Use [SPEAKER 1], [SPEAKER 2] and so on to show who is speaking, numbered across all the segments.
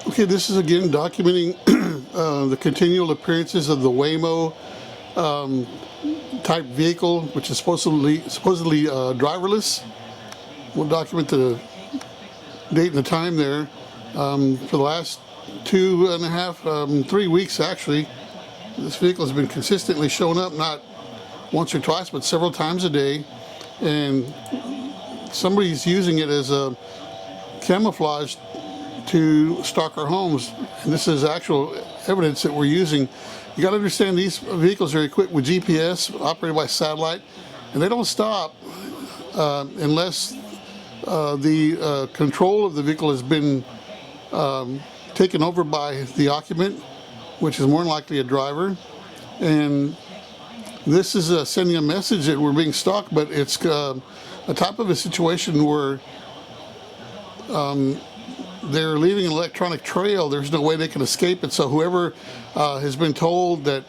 [SPEAKER 1] Okay, this is again documenting the continual appearances of the Waymo type vehicle, which is supposedly driverless. We'll document the date and the time there. For the last 2.5, 3 weeks actually, this vehicle has been consistently showing up, not once or twice, but several times a day, and somebody's using it as a camouflage to stalk our homes. And this is actual evidence that we're using. You got to understand, these vehicles are equipped with GPS, operated by satellite, and they don't stop unless the control of the vehicle has been taken over by the occupant, which is more than likely a driver. And this is sending a message that we're being stalked, but it's a type of a situation where they're leaving an electronic trail. There's no way they can escape it. So whoever has been told that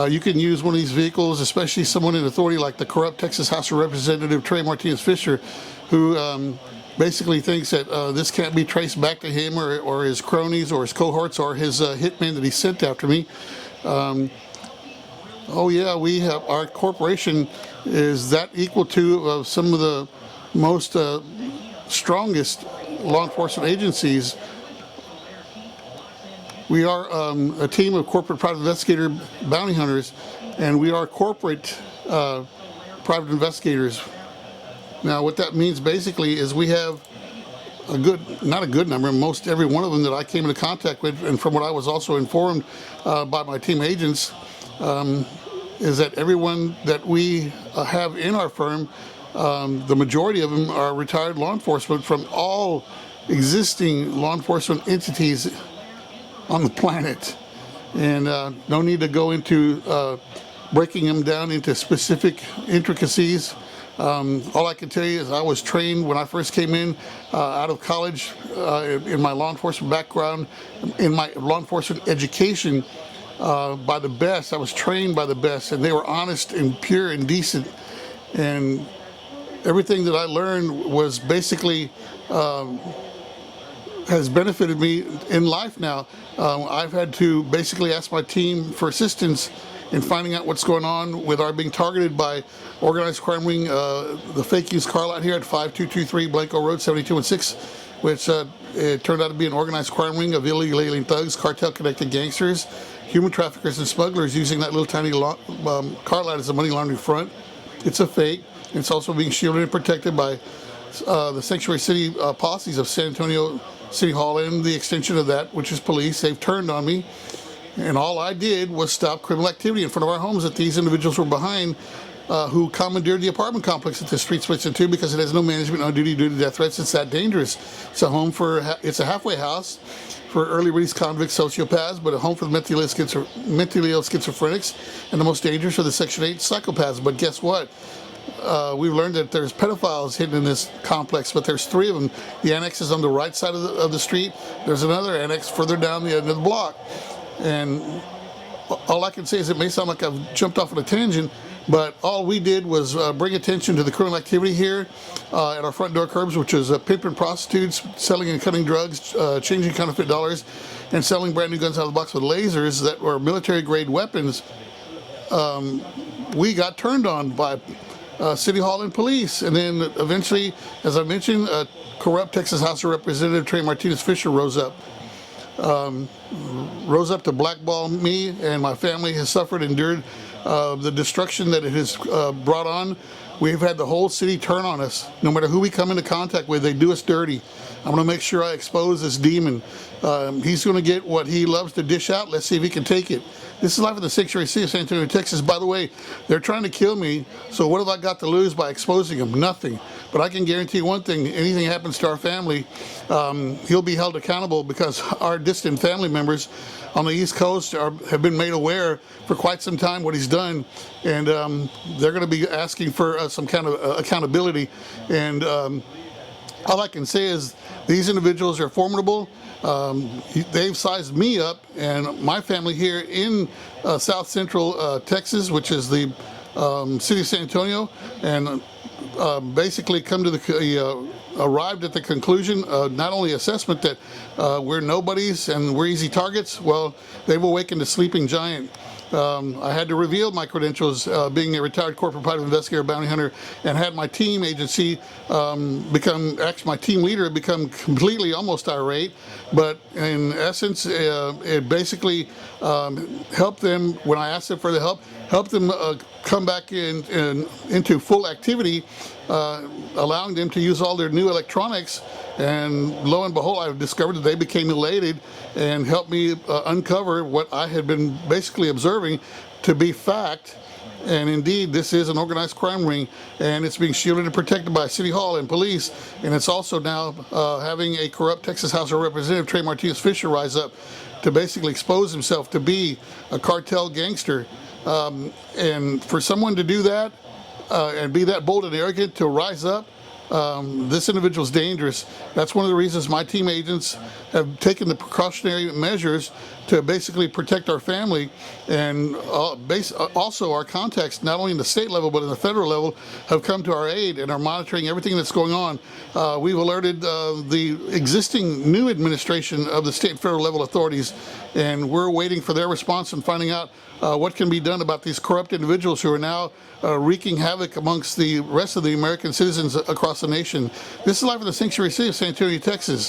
[SPEAKER 1] you can use one of these vehicles, especially someone in authority like the corrupt Texas House of Representative Trey Martinez Fisher, who basically thinks that this can't be traced back to him or his cronies or his cohorts or his hitman that he sent after me. Oh yeah, we have, our corporation is that equal to some of the most strongest law enforcement agencies. We are a team of corporate private investigator bounty hunters, and we are corporate private investigators. Now what that means basically is we have a good, not a good number, most every one of them that I came into contact with, and from what I was also informed by my team agents, is that everyone that we have in our firm, the majority of them are retired law enforcement from all existing law enforcement entities on the planet. And no need to go into breaking them down into specific intricacies. All I can tell you is I was trained when I first came in out of college in my law enforcement background, in my law enforcement education, by the best. I was trained by the best, and they were honest and pure and decent. And everything that I learned was basically has benefited me in life now. I've had to basically ask my team for assistance in finding out what's going on with our being targeted by organized crime wing, the fake used car lot here at 5223 Blanco Road, 7216, which it turned out to be an organized crime ring of illegal alien thugs, cartel-connected gangsters, human traffickers, and smugglers using that little tiny car lot as a money laundering front. It's a fake. It's also being shielded and protected by the sanctuary city posses of San Antonio City Hall and the extension of that, which is police. They've turned on me, and all I did was stop criminal activity in front of our homes that these individuals were behind, who commandeered the apartment complex that the street splits into because it has no management on duty due to death threats. It's that dangerous. It's a home for, it's a halfway house for early release convicts, sociopaths, but a home for the mentally ill schizophrenics, and the most dangerous are the Section 8 psychopaths. But guess what? We've learned that there's pedophiles hidden in this complex, but there's three of them. The annex is on the right side of the street. There's another annex further down the end of the block. And all I can say is it may sound like I've jumped off on a tangent, but all we did was bring attention to the criminal activity here at our front door curbs, which is pimping prostitutes, selling and cutting drugs, changing counterfeit dollars, and selling brand new guns out of the box with lasers that were military-grade weapons. We got turned on by City Hall and police, and then eventually, as I mentioned, corrupt Texas House of Representative Trey Martinez Fisher rose up to blackball me, and my family has suffered, endured the destruction that it has brought on. We've had the whole city turn on us. No matter who we come into contact with, they do us dirty. I'm going to make sure I expose this demon. He's going to get what he loves to dish out. Let's see if he can take it. This is live in the sanctuary city of San Antonio, Texas. By the way, they're trying to kill me, so what have I got to lose by exposing him? Nothing. But I can guarantee one thing: anything happens to our family, he'll be held accountable, because our distant family members on the East Coast have been made aware for quite some time what he's done, and they're going to be asking for some kind of accountability. And all I can say is these individuals are formidable. They've sized me up and my family here in South Central Texas, which is the city of San Antonio, and basically come to arrived at the conclusion, not only assessment that we're nobodies and we're easy targets. Well, they've awakened a sleeping giant. I had to reveal my credentials, being a retired corporate private investigator, bounty hunter, and had my team agency actually my team leader had become completely almost irate. But in essence, it basically helped them, when I asked them for the help them come back into full activity, allowing them to use all their new electronics. And lo and behold, I discovered that they became elated and helped me uncover what I had been basically observing to be fact. And indeed, this is an organized crime ring, and it's being shielded and protected by City Hall and police. And it's also now having a corrupt Texas House of Representative, Trey Martinez Fisher, rise up to basically expose himself to be a cartel gangster. And for someone to do that and be that bold and arrogant to rise up, this individual is dangerous. That's one of the reasons my team agents have taken the precautionary measures to basically protect our family, and also our contacts, not only in the state level but in the federal level, have come to our aid and are monitoring everything that's going on. We've alerted the existing new administration of the state and federal level authorities, and we're waiting for their response and finding out what can be done about these corrupt individuals who are now wreaking havoc amongst the rest of the American citizens across the nation. This is live from the sanctuary city of San Antonio, Texas.